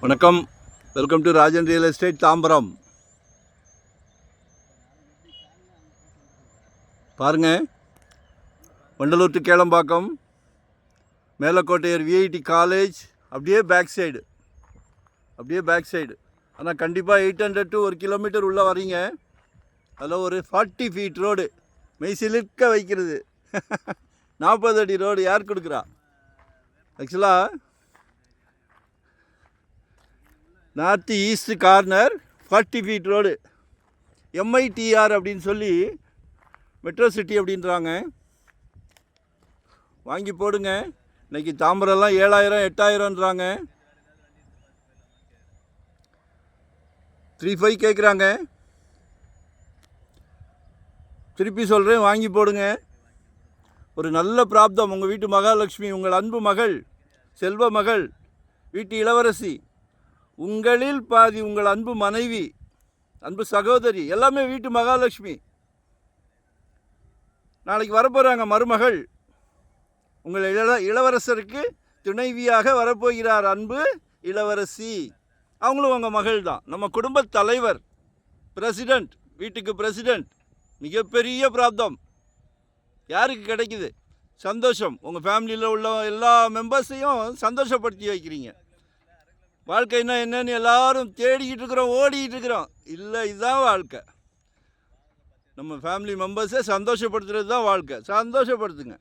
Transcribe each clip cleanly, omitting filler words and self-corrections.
வணக்கம், welcome to Rajan real estate Tambaram. பாருங்கள், Vandalur to Kelambakkam, Melakottaiyur VIT college அப்படியே பேக் சைடு. ஆனால் கண்டிப்பாக 800 to 1 கிலோமீட்டர் உள்ளே வரீங்க. அதில் ஒரு 40 ஃபீட் ரோடு மெய்சிலிர்க்க வைக்கிறது. 40 அடி ரோடு யார் கொடுக்குறா? ஆக்சுவலாக north east corner 40 feet road, MITR அப்படின்னு சொல்லி மெட்ரோ சிட்டி அப்படின்றாங்க. வாங்கி போடுங்க. இன்றைக்கி தாம்பரம்லாம் 7000 8000ன்றாங்க. 3.5 கேட்குறாங்க. திருப்பி சொல்கிறேன், வாங்கி போடுங்க. ஒரு நல்ல பிராப்தம். உங்கள் வீட்டு மகாலட்சுமி, உங்கள் அன்பு மகள், செல்வ மகள், வீட்டு இளவரசி, உங்களில் பாதி உங்கள் அன்பு மனைவி, அன்பு சகோதரி, எல்லாமே வீட்டு மகாலட்சுமி. நாளைக்கு வரப்போகிறாங்க மருமகள். உங்கள் இளவரசருக்கு துணைவியாக வரப்போகிறார் அன்பு இளவரசி. அவங்களும் உங்கள் மகள் தான். நம்ம குடும்ப தலைவர், பிரசிடெண்ட், வீட்டுக்கு பிரசிடெண்ட். மிகப்பெரிய பிராப்தம் யாருக்கு கிடைக்குது? சந்தோஷம். உங்கள் ஃபேமிலியில் உள்ள எல்லா மெம்பர்ஸையும் சந்தோஷப்படுத்தி வைக்கிறீங்க. வாழ்க்கைன்னா என்னன்னு எல்லாரும் தேடிக்கிட்டு இருக்கிறோம், ஓடிக்கிட்டு இருக்கிறோம். இல்லை, இதுதான் வாழ்க்கை. நம்ம ஃபேமிலி மெம்பர்ஸை சந்தோஷப்படுத்துறது தான் வாழ்க்கை. சந்தோஷப்படுத்துங்க.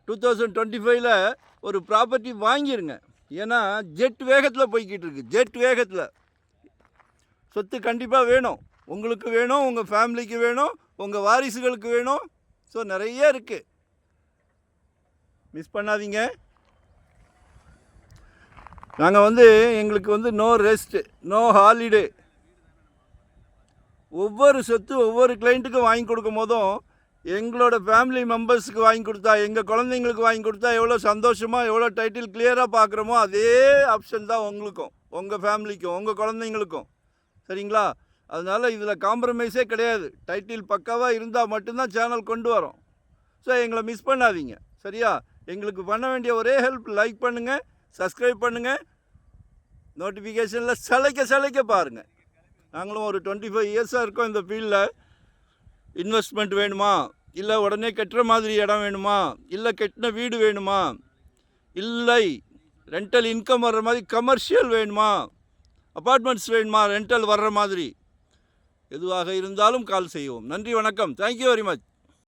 2025 ஒரு ப்ராப்பர்ட்டி வாங்கிடுங்க. ஏன்னா ஜெட் வேகத்தில் போய்கிட்டு இருக்கு. ஜெட் வேகத்தில் சொத்து கண்டிப்பாக வேணும். உங்களுக்கு வேணும், உங்கள் ஃபேமிலிக்கு வேணும், உங்கள் வாரிசுகளுக்கு வேணும். ஸோ நிறைய இருக்குது, மிஸ் பண்ணாதீங்க. நாங்கள் எங்களுக்கு நோ ரெஸ்ட், நோ ஹாலிடே. ஒவ்வொரு சொத்து ஒவ்வொரு கிளைண்ட்டுக்கும் வாங்கி கொடுக்கும் போதும் எங்களோட ஃபேமிலி மெம்பர்ஸுக்கு வாங்கி கொடுத்தா, எங்கள் குழந்தைங்களுக்கு வாங்கி கொடுத்தா எவ்வளோ சந்தோஷமாக, எவ்வளோ டைட்டில் கிளியராக பார்க்குறோமோ அதே ஆப்ஷன் தான் உங்களுக்கும், உங்கள் ஃபேமிலிக்கும், உங்கள் குழந்தைங்களுக்கும். சரிங்களா? அதனால் இதில் காம்ப்ரமைஸே கிடையாது. டைட்டில் பக்காவாக இருந்தால் மட்டும்தான் சேனல் கொண்டு வரோம். ஸோ எங்களை மிஸ் பண்ணாதீங்க. சரியா? எங்களுக்கு பண்ண வேண்டிய ஒரே ஹெல்ப், லைக் பண்ணுங்கள், சப்ஸ்கிரைப் பண்ணுங்கள், நோட்டிஃபிகேஷனில் சளைக்க பாருங்கள். நாங்களும் ஒரு 25 இயர்ஸாக இருக்கோம் இந்த ஃபீல்டில். இன்வெஸ்ட்மெண்ட் வேணுமா, இல்லை உடனே கட்டுற மாதிரி இடம் வேணுமா, இல்லை கட்டின வீடு வேணுமா, இல்லை ரெண்டல் இன்கம் வர்ற மாதிரி கமர்ஷியல் வேணுமா, அப்பார்ட்மெண்ட்ஸ் வேணுமா ரெண்டல் வர்ற மாதிரி, எதுவாக இருந்தாலும் கால் செய்வோம். நன்றி, வணக்கம். Thank you very much.